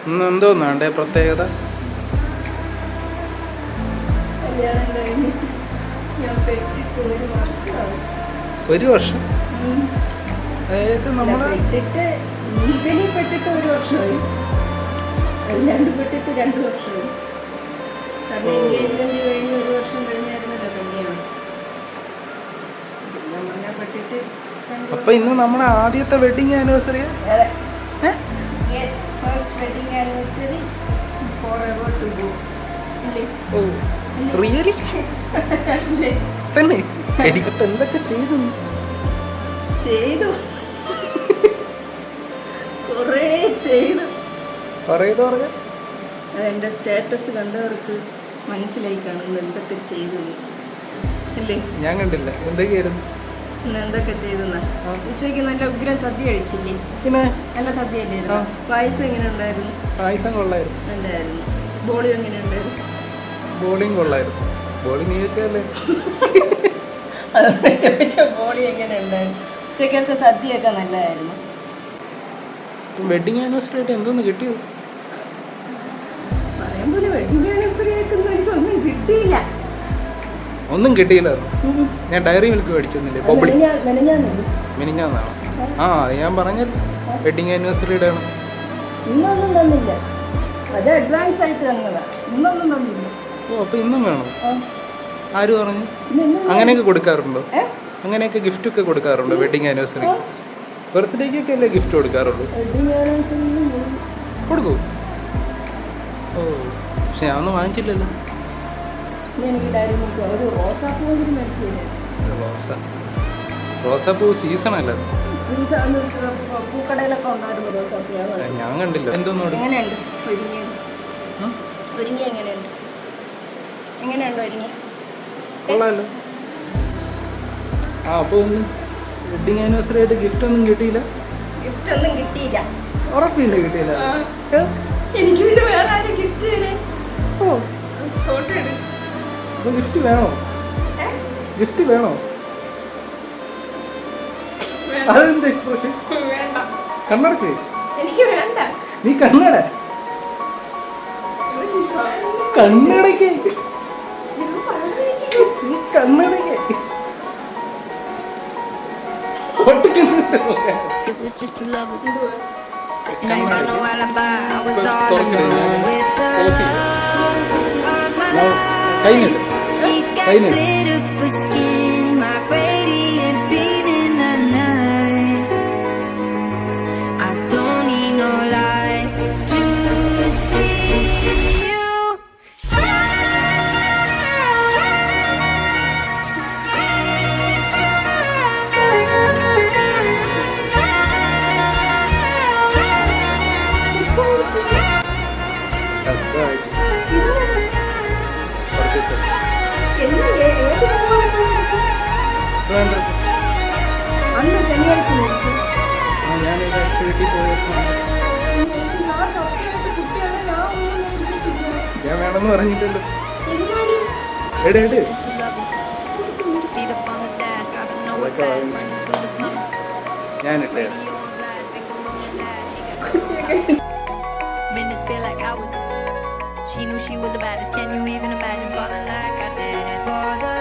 ഇന്ന് എന്തോന്നാണ്ടേ പ്രത്യേകത? ഒരു വർഷം? അതായത് നമ്മള് പെട്ടിട്ട് ഒരു വർഷമായി, അല്ലാണ്ട് പെട്ടിട്ട് 2 വർഷമായി. എൻഗേജ്മെന്റ് കഴിഞ്ഞ് 1 വർഷം കഴിഞ്ഞായിരുന്നല്ലോ കല്യാണം. പിന്നെ പെട്ടിട്ട്. അപ്പൊ ഇന്ന് നമ്മുടെ ആദ്യത്തെ വെഡിങ് ആനിവേഴ്സറി. റിയലി തന്നെ? എനിക്കിപ്പോ എന്തൊക്കെ ചെയ്തു പറഞ്ഞ എന്റെ സ്റ്റാറ്റസ് കണ്ടവർക്ക് മനസ്സിലായി കാണുന്നു എന്തൊക്കെ ചെയ്തു അല്ലേ? ഞാൻ കണ്ടില്ല. എന്തൊക്കെയായിരുന്നു? എന്തൊക്കെ ചെയ്തെന്നാ? ഉച്ചയ്ക്ക് നല്ല ഉഗ്രം സദ്യ കഴിച്ചില്ലേ? പിന്നെ നല്ല സദ്യ അല്ലായിരുന്നു? പായസം എങ്ങനെ ഉണ്ടായിരുന്നു? പായസം കൊള്ളായിരുന്നു. നല്ലായിരുന്നു. ബോളി എങ്ങനെ ഉണ്ടായിരുന്നു? ബോളിങ് കൊള്ളായിരുന്നു. ബോളി നീ വെച്ചല്ലേ? അതൊക്കെ ചോദിച്ച ബോളി എങ്ങനെ ഉണ്ടായിരുന്നു? ഉച്ചക്കലത്തെ സദ്യയൊക്കെ നല്ലതായിരുന്നു. വെഡിങ് ആനിവേഴ്സറി ആയിട്ട് എന്തോന്ന് കിട്ടിയത്? പറയാൻ പോലെ വെഡിങ് ആനിവേഴ്സറി ആയിട്ടൊന്നും എനിക്കൊന്നും കിട്ടിയില്ല. ഒന്നും കിട്ടിയില്ല. ഞാൻ ഡയറി മിൽക്ക് മേടിച്ചൊന്നുമില്ലേ? മിനിഞ്ഞാന്നാണ്. ആ അത് ഞാൻ പറഞ്ഞല്ലോ, വെഡിങ് ആനിവേഴ്സറിയുടെ ആണ്. ഇന്നൊന്നും തന്നില്ല, അത് അഡ്വാൻസ് ആയിട്ട് തന്നതാ. ഇന്നൊന്നും തന്നില്ല. ഓ അപ്പൊ ഇന്നും വേണം? ആര് പറഞ്ഞു? അങ്ങനെയൊക്കെ കൊടുക്കാറുണ്ടോ? അങ്ങനെയൊക്കെ ഗിഫ്റ്റ് ഒക്കെ കൊടുക്കാറുണ്ടോ വെഡിങ് ആനിവേഴ്സറി? ബർത്ത്ഡേക്കൊക്കെ അല്ലേ ഗിഫ്റ്റ് കൊടുക്കാറുള്ളൂ? കൊടുക്കൂ. ഓ പക്ഷെ ഞാൻ ഒന്നും വാങ്ങിച്ചില്ലല്ലോ. റോസാപ്പൂ സീസൺ അല്ല? പൂക്കടയിലൊക്കെ ഉണ്ടായിരുന്നു റോസാപ്പൂ. ഞാൻ കണ്ടില്ല. എന്തോന്നോട് കൊള്ളാമല്ലോ. ആ അപ്പോൾ ഒന്ന് വെഡിങ് ആനിവേഴ്സറി ആയിട്ട് ഗിഫ്റ്റ് ഒന്നും കിട്ടിയില്ല? ഗിഫ്റ്റ് ഒന്നും കിട്ടിയില്ല. ഉറപ്പില്ല കിട്ടിയില്ല? എനിക്ക് വേറെ ആരും ഗിഫ്റ്റ് തരേ. ഓ അപ്പോൾ ഗിഫ്റ്റ് വേണോ? ഗിഫ്റ്റ് വേണോ? അതെന്ത് എക്സ്പ്രഷൻ? കണ്ണടച്ച് എനിക്ക് വേണ്ട. നീ കണ്ണട കണ്ണടയ്ക്ക് ഈ കണ്ണടയ്ക്ക് അന്ന് ശനിയാഴ്ച മേടിച്ചു. ഞാനൊരു ആക്ടിവിറ്റി പോയ ഞാൻ വേണമെന്ന് പറഞ്ഞിട്ടല്ലോ. ഞാനിട്ടേ She knew she was the baddest. Can you even imagine falling like I did? For the